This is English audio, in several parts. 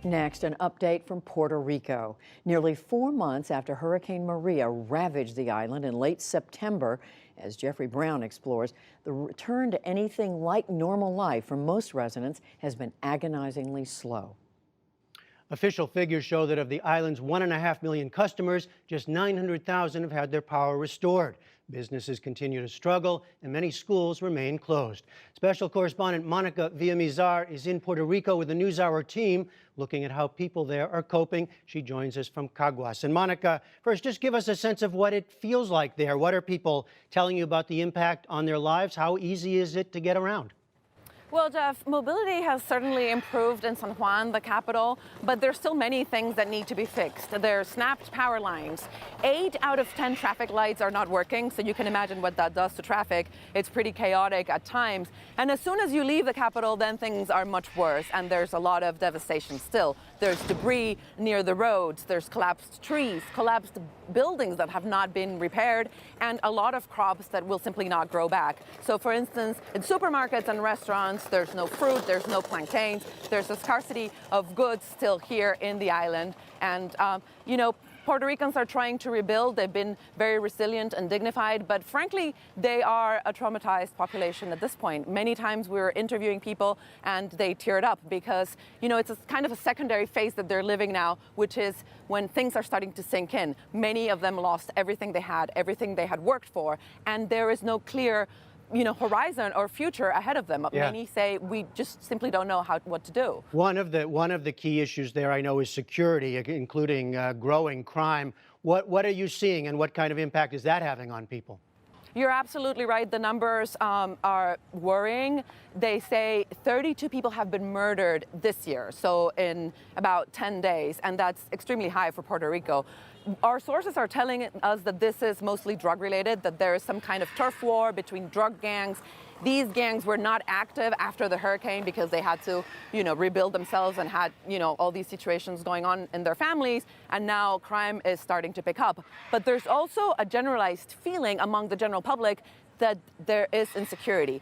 Next, an update from Puerto Rico. Nearly 4 months after Hurricane Maria ravaged the island in late September, as Jeffrey Brown explores, the return to anything like normal life for most residents has been agonizingly slow. Official figures show that of the island's 1.5 million customers, just 900,000 have had their power restored. Businesses continue to struggle, and many schools remain closed. Special correspondent Monica Villamizar is in Puerto Rico with the NewsHour team, looking at how people there are coping. She joins us from Caguas. And Monica, first, just give us a sense of what it feels like there. What are people telling you about the impact on their lives? How easy is it to get around? Well, Jeff, mobility has certainly improved in San Juan, the capital, but there's still many things that need to be fixed. There's snapped power lines. 8 out of 10 traffic lights are not working, so you can imagine what that does to traffic. It's pretty chaotic at times. And as soon as you leave the capital, then things are much worse, and there's a lot of devastation still. There's debris near the roads, there's collapsed trees, collapsed buildings that have not been repaired, and a lot of crops that will simply not grow back. So for instance, in supermarkets and restaurants, there's no fruit, there's no plantains, there's a scarcity of goods still here in the island. And, Puerto Ricans are trying to rebuild. They've been very resilient and dignified, but frankly, they are a traumatized population at this point. Many times we're interviewing people and they teared up because, it's a kind of a secondary phase that they're living now, which is when things are starting to sink in. Many of them lost everything they had worked for, and there is no clear horizon or future ahead of them. Yeah. Many say we just simply don't know what to do. One of the key issues there, I know, is security, including growing crime. What are you seeing, and what kind of impact is that having on people? You're absolutely right. The numbers are worrying. They say 32 people have been murdered this year, so in about 10 days, and that's extremely high for Puerto Rico. Our sources are telling us that this is mostly drug-related, that there is some kind of turf war between drug gangs. These gangs were not active after the hurricane because they had to, rebuild themselves and had, all these situations going on in their families. And now crime is starting to pick up. But there's also a generalized feeling among the general public that there is insecurity.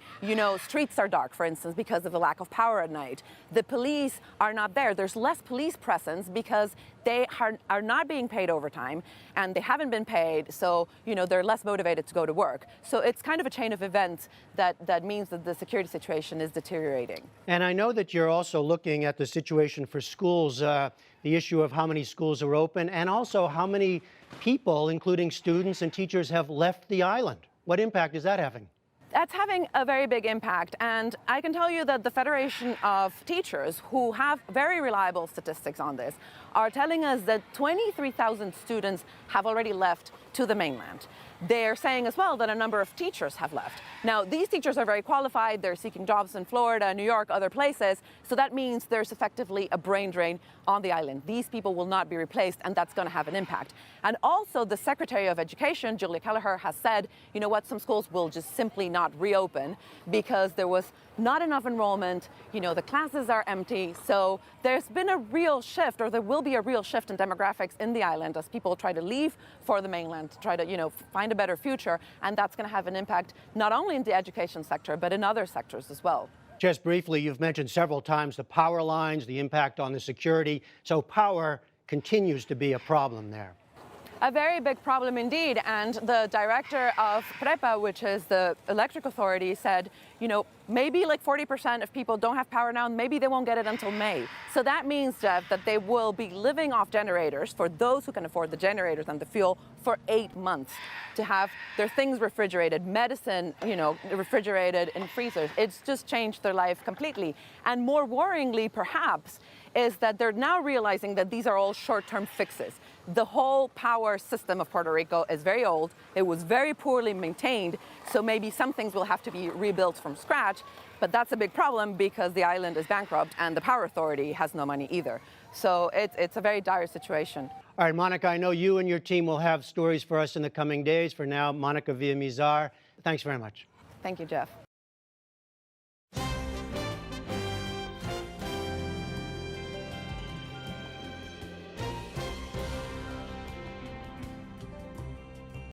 Streets are dark, for instance, because of the lack of power at night. The police are not there. There's less police presence because they are not being paid overtime, and they haven't been paid, so they're less motivated to go to work. So it's kind of a chain of events that means that the security situation is deteriorating. And I know that you're also looking at the situation for schools, the issue of how many schools are open, and also how many people, including students and teachers, have left the island. What impact is that having? That's having a very big impact, and I can tell you that the Federation of Teachers, who have very reliable statistics on this, are telling us that 23,000 students have already left to the mainland. They're saying as well that a number of teachers have left. Now, these teachers are very qualified. They're seeking jobs in Florida, New York, other places. So that means there's effectively a brain drain on the island. These people will not be replaced, and that's going to have an impact. And also, the Secretary of Education, Julia Kelleher, has said, some schools will just simply not reopen because there was not enough enrollment. The classes are empty. So there's been a real shift, or there will be a real shift in demographics in the island as people try to leave for the mainland, to try to, find a better future. And that's going to have an impact not only in the education sector, but in other sectors as well. Just briefly, you've mentioned several times the power lines, the impact on the security. So power continues to be a problem there. A very big problem indeed, and the director of PREPA, which is the electric authority, said, maybe like 40% of people don't have power now, and maybe they won't get it until May. So that means, Jeff, that they will be living off generators, for those who can afford the generators and the fuel, for 8 months to have their things refrigerated, medicine, refrigerated in freezers. It's just changed their life completely. And more worryingly, perhaps, is that they're now realizing that these are all short-term fixes. The whole power system of Puerto Rico is very old. It was very poorly maintained, so maybe some things will have to be rebuilt from scratch, but that's a big problem because the island is bankrupt and the power authority has no money either. So it's a very dire situation. All right, Monica, I know you and your team will have stories for us in the coming days. For now, Monica Villamizar, thanks very much. Thank you, Jeff.